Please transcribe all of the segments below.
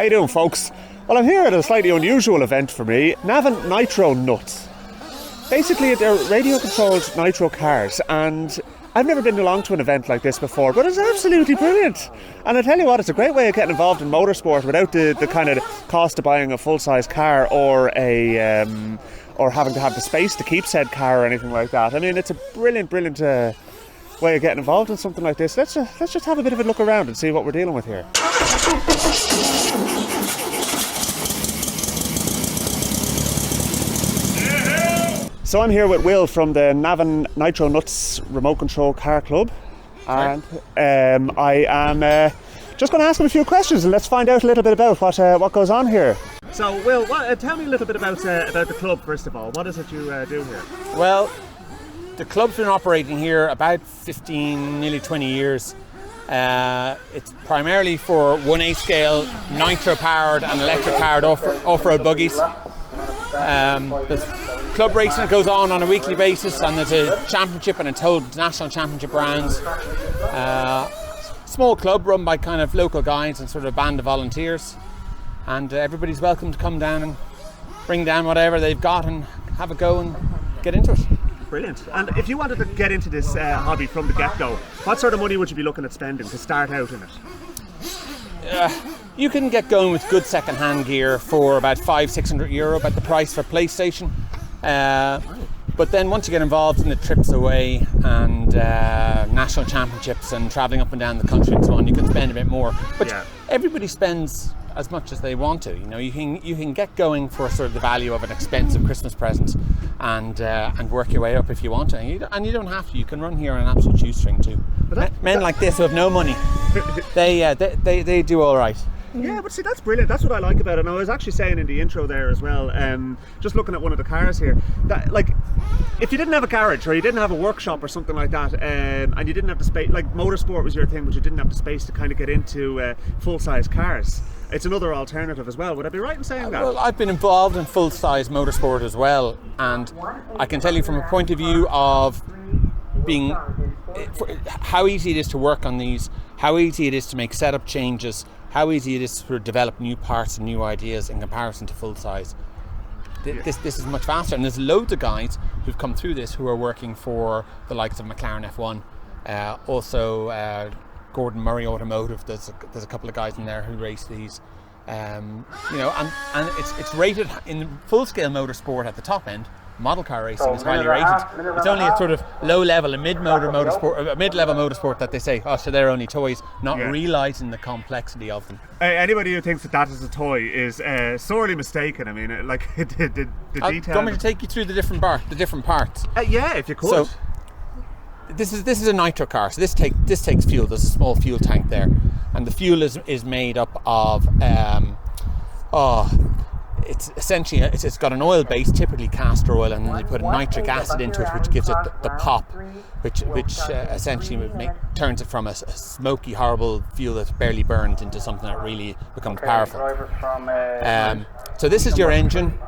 How you doing, folks? Well, I'm here at a slightly unusual event for me, Navan Nitro Nuts. Basically, they're radio-controlled nitro cars, and I've never been along to an event like this before, but it's absolutely brilliant. And I tell you what, it's a great way of getting involved in motorsport without the kind of cost of buying a full-size car or or having to have the space to keep said car or anything like that. I mean, it's a brilliant way of getting involved in something like this. Let's just have a bit of a look around and see what we're dealing with here. So I'm here with Will from the Navan Nitro Nuts Remote Control Car Club, and I am just going to ask him a few questions and let's find out a little bit about what goes on here. So, Will, tell me a little bit about the club first of all. What is it you do here? Well, the club's been operating here about 15, nearly 20 years. It's primarily for 1A scale, nitro-powered and electric-powered off-road buggies. There's club racing that goes on a weekly basis, and there's a championship and a total national championship rounds. Small club run by kind of local guides and sort of a band of volunteers, and everybody's welcome to come down and bring down whatever they've got and have a go and get into it. Brilliant. And if you wanted to get into this hobby from the get-go, what sort of money would you be looking at spending to start out in it? You can get going with good second-hand gear for about €500-600, about the price for PlayStation. But then once you get involved in the trips away and national championships and travelling up and down the country and so on, you can spend a bit more. But yeah, everybody spends as much as they want to. You know, you can get going for sort of the value of an expensive Christmas present and work your way up if you want to. And you don't have to. You can run here on an absolute shoestring too. Men like this who have no money, they do all right. Yeah, but see, that's brilliant. That's what I like about it. And I was actually saying in the intro there as well, just looking at one of the cars here, that like, if you didn't have a garage or you didn't have a workshop or something like that, and you didn't have the space, like motorsport was your thing, but you didn't have the space to kind of get into full-size cars, it's another alternative as well. Would I be right in saying that? Well, I've been involved in full-size motorsport as well, and I can tell you from a point of view of being how easy it is to work on these, how easy it is to make setup changes, how easy it is to develop new parts and new ideas in comparison to full size. This is much faster, and there's loads of guys who've come through this who are working for the likes of McLaren F1, also Gordon Murray Automotive. There's a couple of guys in there who race these, and it's rated in full scale motorsport at the top end. Model car racing is highly rated. It's only a sort of low-level and mid-level motorsport that they say, oh, so they're only toys, not realising the complexity of them. Anybody who thinks that is a toy is sorely mistaken. I mean, like the detail. Do you want me to take you through the different parts? Yeah, if you could. So, this is a nitro car. So this takes fuel. There's a small fuel tank there, and the fuel is made up of it's essentially it's got an oil base, typically castor oil, and then you put nitric acid into it, which gives it the pop, which essentially turns it from a smoky, horrible fuel that's barely burned into something that really becomes powerful. So this is your engine.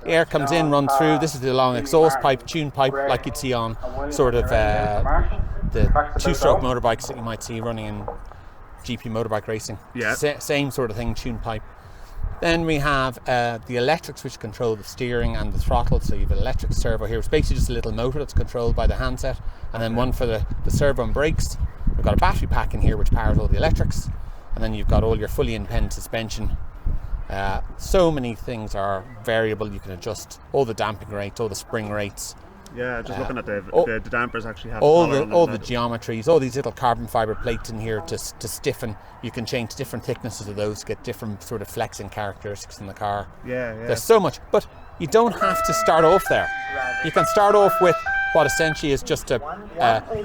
Air comes in, runs through. This is the long exhaust pipe, tune pipe, like you'd see on sort of the two-stroke motorbikes that you might see running in GP motorbike racing. Yeah. Same sort of thing, tune pipe. Then we have the electrics, which control the steering and the throttle. So you have an electric servo here. It's basically just a little motor that's controlled by the handset, and then one for the servo and brakes. We've got a battery pack in here which powers all the electrics, and then you've got all your fully independent suspension. So many things are variable. You can adjust all the damping rates, all the spring rates. Yeah, just looking at the dampers actually have all the geometries, all these little carbon fibre plates in here to stiffen. You can change different thicknesses of those to get different sort of flexing characteristics in the car. Yeah. There's so much, but you don't have to start off there. You can start off with what essentially is just a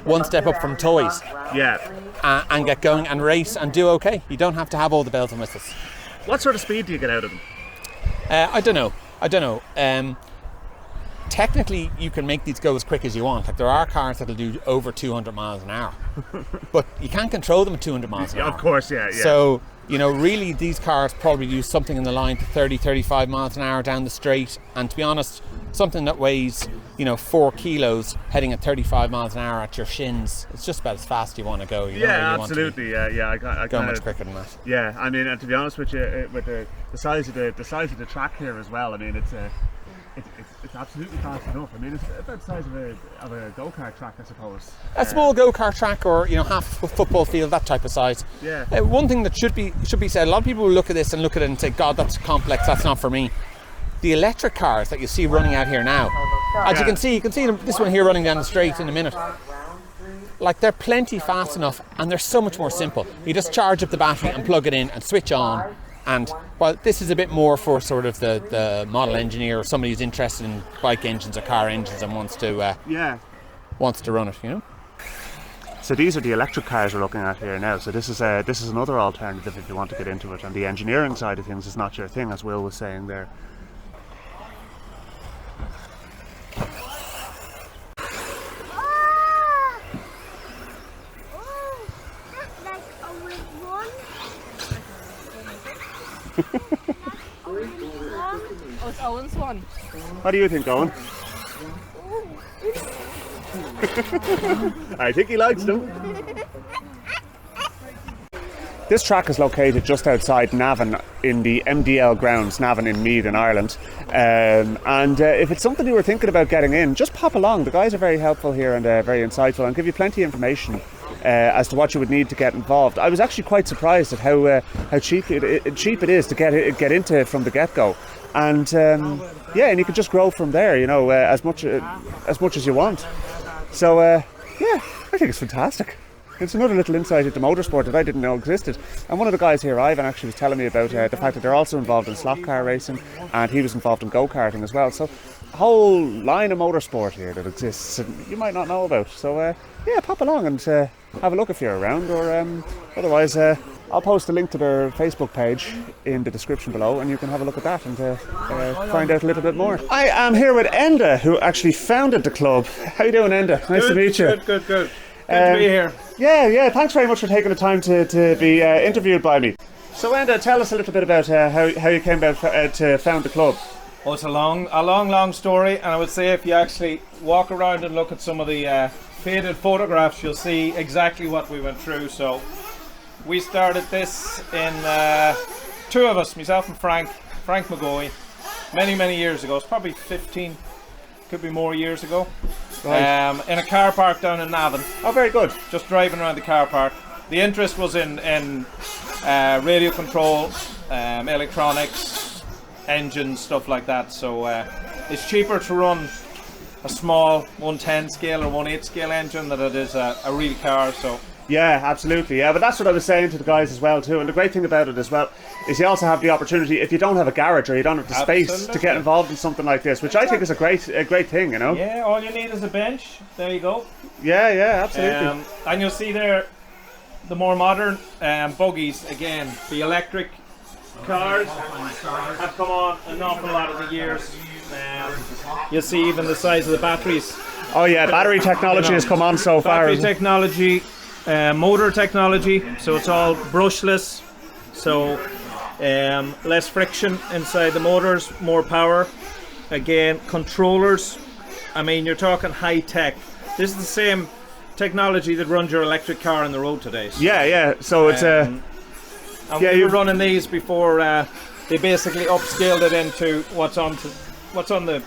one step up from toys. Yeah. And get going and race and do okay. You don't have to have all the bells and whistles. What sort of speed do you get out of them? I don't know. Technically, you can make these go as quick as you want. Like, there are cars that'll do over 200 miles an hour, but you can't control them at 200 miles an hour. Of course, yeah. So, really, these cars probably do something in the line to 30, 35 miles an hour down the straight. And to be honest, something that weighs, 4 kilos heading at 35 miles an hour at your shins, it's just about as fast as you want to go. Absolutely. I go much quicker than that. Yeah, I mean, and to be honest with you, with the size of the track here as well, I mean, it's absolutely fast enough. I mean, it's about the size of a go-kart track, I suppose. A small go-kart track, or half a football field, that type of size. Yeah. One thing that should be said: a lot of people will look at this and look at it and say, "God, that's complex. That's not for me." The electric cars that you see running out here now, as you can see this one here running down the straight in a minute. Like, they're plenty fast enough, and they're so much more simple. You just charge up the battery and plug it in and switch on. And while this is a bit more for sort of the model engineer or somebody who's interested in bike engines or car engines and wants to run it, So these are the electric cars we're looking at here now. So this is another alternative if you want to get into it. And the engineering side of things is not your thing, as Will was saying there. Oh, it's Owen's one. What do you think, Owen? I think he likes them. This track is located just outside Navan in the MDL grounds, Navan in Meath in Ireland. And if it's something you were thinking about getting in, just pop along. The guys are very helpful here and very insightful and give you plenty of information as to what you would need to get involved. I was actually quite surprised at how cheap it is to get into from the get-go. And and you can just grow from there, as much as you want. So I think it's fantastic. It's another little insight into motorsport that I didn't know existed. And one of the guys here, Ivan, actually was telling me about the fact that they're also involved in slot car racing, and he was involved in go-karting as well. So a whole line of motorsport here that exists and you might not know about. So pop along and have a look if you're around, or otherwise I'll post a link to their Facebook page in the description below, and you can have a look at that and find out a little bit more. I am here with Enda, who actually founded the club. How you doing, Enda? Nice to meet you. Good. Good to be here. Yeah. Thanks very much for taking the time to be interviewed by me. So, Enda, tell us a little bit about how you came about to found the club. Oh, it's a long story, and I would say if you actually walk around and look at some of the faded photographs, you'll see exactly what we went through. So we started this in two of us, myself and Frank McGoey, many years ago. It's probably 15, could be more years ago. Right. In a car park down in Navan. Oh, very good. Just driving around the car park. The interest was in radio control, electronics, engines, stuff like that. So it's cheaper to run a small 110 scale or 1.8 scale engine than it is a real car. So yeah, absolutely. Yeah, but that's what I was saying to the guys as well too. And the great thing about it as well is you also have the opportunity, if you don't have a garage or you don't have the space, to get involved in something like this, which I think is a great thing, Yeah, all you need is a bench. There you go. Yeah, absolutely. And you'll see there the more modern buggies, again, the electric cars have come on an awful lot of the years. You'll see even the size of the batteries. Oh yeah, battery technology has come on so far. Battery technology, motor technology, so it's all brushless, so less friction inside the motors, more power. Again, controllers, I mean, you're talking high tech. This is the same technology that runs your electric car on the road today. So, yeah, so it's and we were running these before they basically upscaled it into what's on the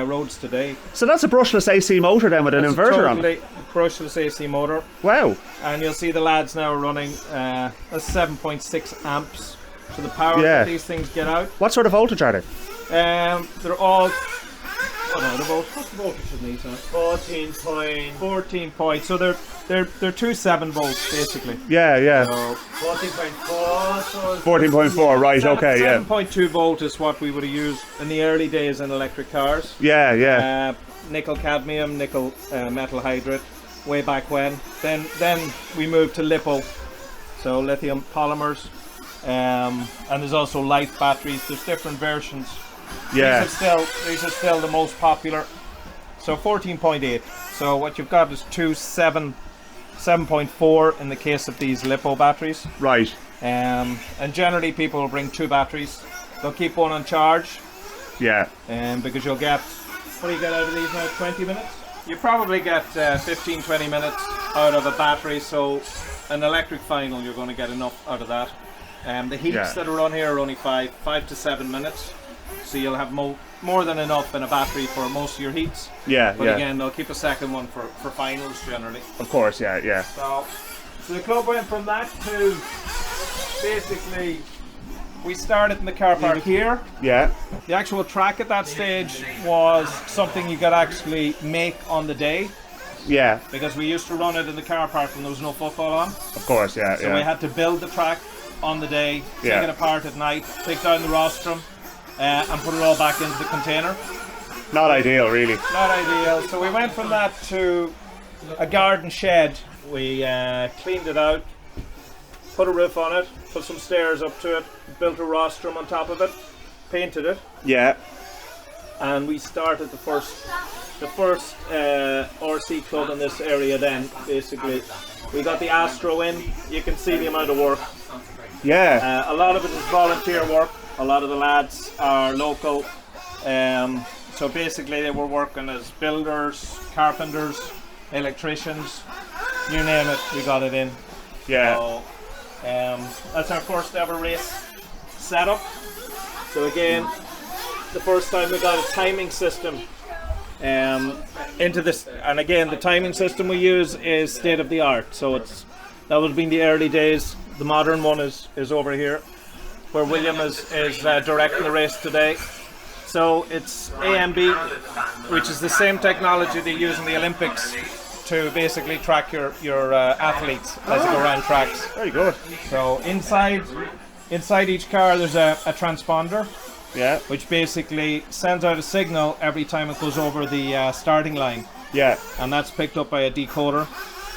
roads today. So that's a brushless AC motor then with an inverter on it. Brushless AC motor. Wow. And you'll see the lads now running a 7.6 amps. So the power that these things get out. What sort of voltage are they? They're all. What's the voltage in these? 14 points. So they're 2 7 volts basically. Yeah. So 14.4. 14.4, right? Okay, 7.2 volt is what we would have used in the early days in electric cars. Yeah. Nickel cadmium, nickel metal hydrate, way back when. Then we moved to LiPo, so lithium polymers, and there's also light batteries. There's different versions. Yeah. These are still the most popular. So 14.8. So what you've got is 7.4 in the case of these LiPo batteries. Right. And generally people will bring 2 batteries. They'll keep one on charge. Yeah. Because you'll get what do you get out of these now? 20 minutes? You probably get 15-20 minutes out of a battery, so an electric final you're going to get enough out of that. The heats that are on here are only 5 to 7 minutes, so you'll have more than enough in a battery for most of your heats. But again, they'll keep a second one for finals generally. Of course, yeah. So the club went from that to basically, we started in the car park here. Yeah. The actual track at that stage was something you could actually make on the day. Yeah. Because we used to run it in the car park when there was no football on. Of course, yeah. So we had to build the track on the day, take it apart at night, take down the rostrum, and put it all back into the container. Not ideal, really. Not ideal. So we went from that to a garden shed. We cleaned it out, put a roof on it, put some stairs up to it, built a rostrum on top of it, painted it. Yeah. And we started the first RC club in this area then, basically. We got the Astro in. You can see the amount of work. Yeah. A lot of it is volunteer work. A lot of the lads are local. So basically they were working as builders, carpenters, electricians, you name it, we got it in. Yeah. So, that's our first ever race setup. So again, the first time we got a timing system into this, and again the timing system we use is state of the art. So that would have been the early days. The modern one is over here, where William is directing the race today. So it's AMB, which is the same technology they use in the Olympics to basically track your athletes as they go around tracks. Very good. So inside each car there's a transponder, which basically sends out a signal every time it goes over the starting line. Yeah. And that's picked up by a decoder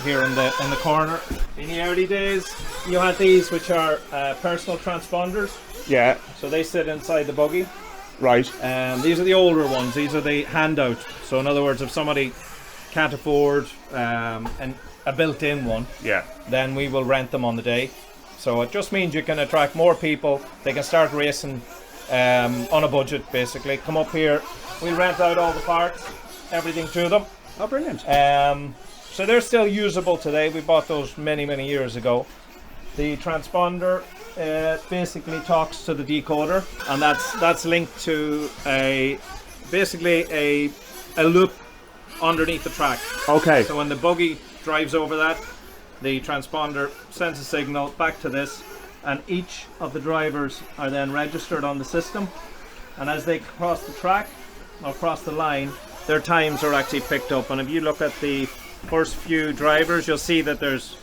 here in the corner. In the early days, you had these, which are personal transponders. Yeah. So they sit inside the buggy. Right. These are the older ones. These are the handout. So in other words, if somebody can't afford a built-in one, then we will rent them on the day. So it just means you can attract more people. They can start racing on a budget, basically. Come up here, we'll rent out all the parts, everything to them. Oh, brilliant. So they're still usable today. We bought those many years ago. The transponder basically talks to the decoder, and that's linked to basically a loop underneath the track. Okay. So when the buggy drives over that, the transponder sends a signal back to this, and each of the drivers are then registered on the system, and as they cross the track or cross the line, their times are actually picked up. And if you look at the first few drivers, you'll see that there's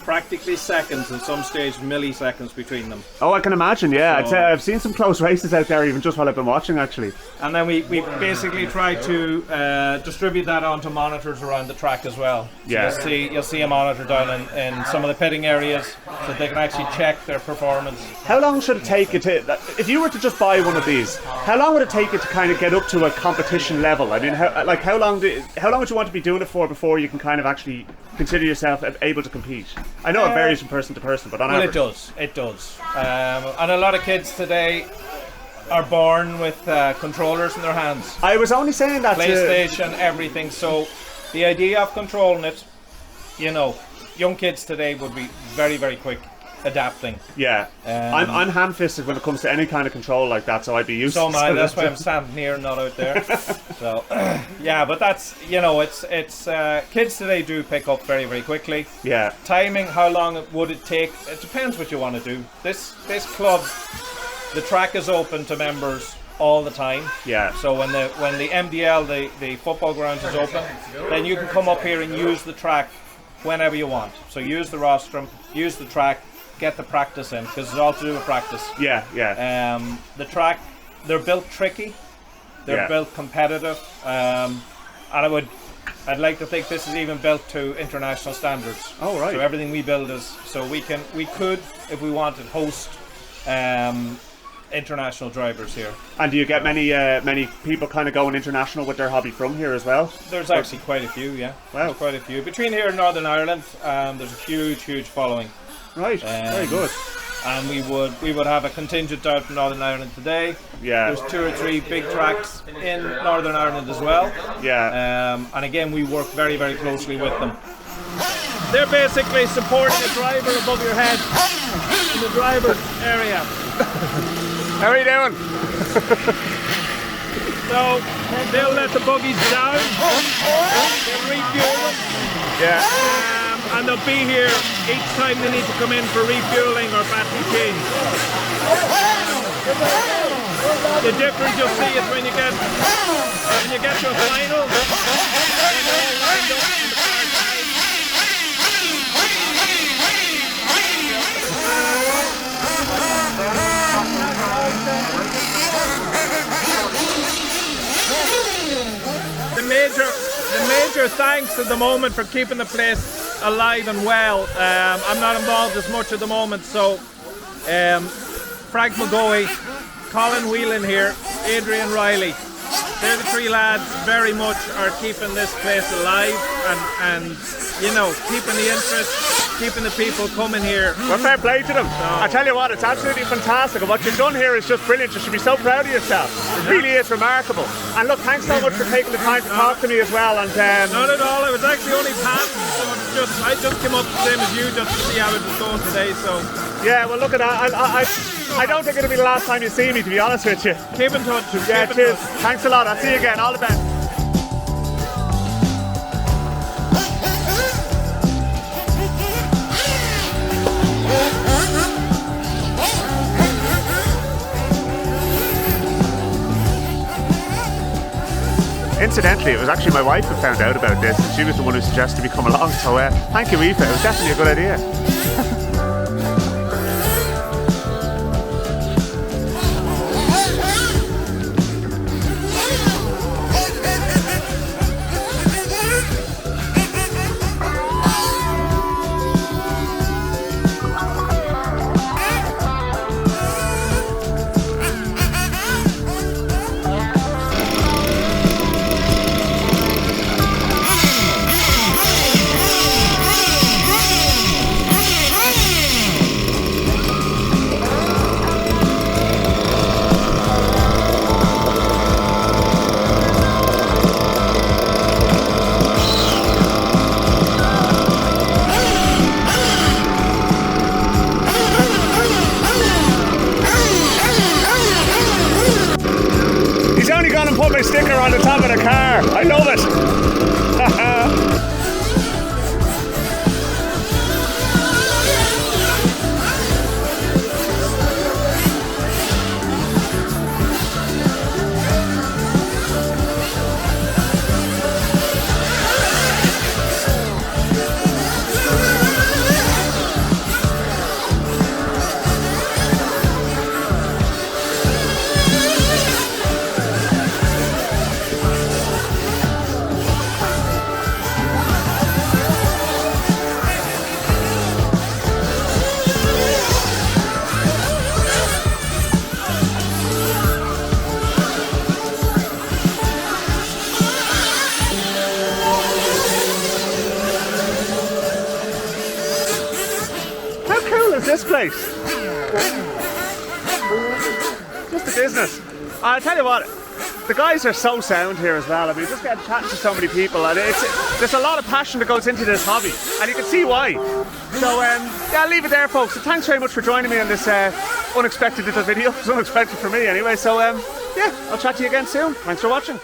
practically seconds, in some stage milliseconds between them. Oh, I can imagine, yeah. So, I've seen some close races out there even just while I've been watching, actually. And then we basically try to distribute that onto monitors around the track as well. So you'll see a monitor down in some of the pitting areas, so they can actually check their performance. How long should it take you to, if you were to just buy one of these, how long would it take you to kind of get up to a competition level? I mean, how long would you want to be doing it for before you can kind of actually consider yourself able to compete? I know it varies from person to person, but on average. It does. And a lot of kids today are born with controllers in their hands. I was only saying that PlayStation, everything. So the idea of controlling it, young kids today would be very quick adapting. Yeah. I'm ham-fisted when it comes to any kind of control like that, so I'd be used to it. So am I. That's why I'm standing here, not out there. So, yeah, but that's, it's kids today do pick up very quickly. Yeah. Timing, how long would it take? It depends what you want to do. This club, the track is open to members all the time. Yeah. So when the MDL, the football grounds is open, then you can come up here and use the track whenever you want. So use the rostrum, use the track, get the practice in, because it's all to do with practice. Yeah. The track, they're built tricky, they're built competitive, and I'd like to think this is even built to international standards. Oh, right. So everything we build is, so we could, if we wanted, host international drivers here. And do you get many people kind of going international with their hobby from here as well? There's actually quite a few, yeah. Wow. There's quite a few. Between here and Northern Ireland, there's a huge following. Right, very good. and we would have a contingent out in Northern Ireland today. Yeah. There's 2 or 3 big tracks in Northern Ireland as well. Yeah. And again, we work very, very closely with them. They're basically supporting a driver above your head in the driver's area. How are you doing? So they'll let the buggies down, they'll refuel them, Yeah. and they'll be here each time they need to come in for refueling or battery change. The difference you'll see is when you get to a final, then they're all lined up on the far side. The major thanks at the moment for keeping the place alive and well. I'm not involved as much at the moment, so Frank McGoey, Colin Whelan here, Adrian Riley, they're the 3 lads very much are keeping this place alive and you know, keeping the interest, keeping the people coming here. Well, fair play to them. I tell you what, it's absolutely fantastic. And what you've done here is just brilliant. You should be so proud of yourself. It really is remarkable. And look, thanks so much for taking the time to talk to me as well. And not at all. I was actually only passing, so I just came up the same as you just to see how it was going today. So yeah, well, look at that. I don't think it'll be the last time you see me, to be honest with you. Keep in touch. Yeah, cheers. Thanks a lot. I'll see you again. All the best. Incidentally, it was actually my wife who found out about this, and she was the one who suggested me come along, so thank you, Aoife. It was definitely a good idea. Put my sticker on the top of the car. I love it. This place, just a business. I'll tell you what, the guys are so sound here as well. I mean, just getting chatting to so many people, and there's a lot of passion that goes into this hobby, and you can see why. So yeah, I'll leave it there, folks. So thanks very much for joining me on this unexpected little video. It was unexpected for me anyway. So yeah, I'll chat to you again soon. Thanks for watching.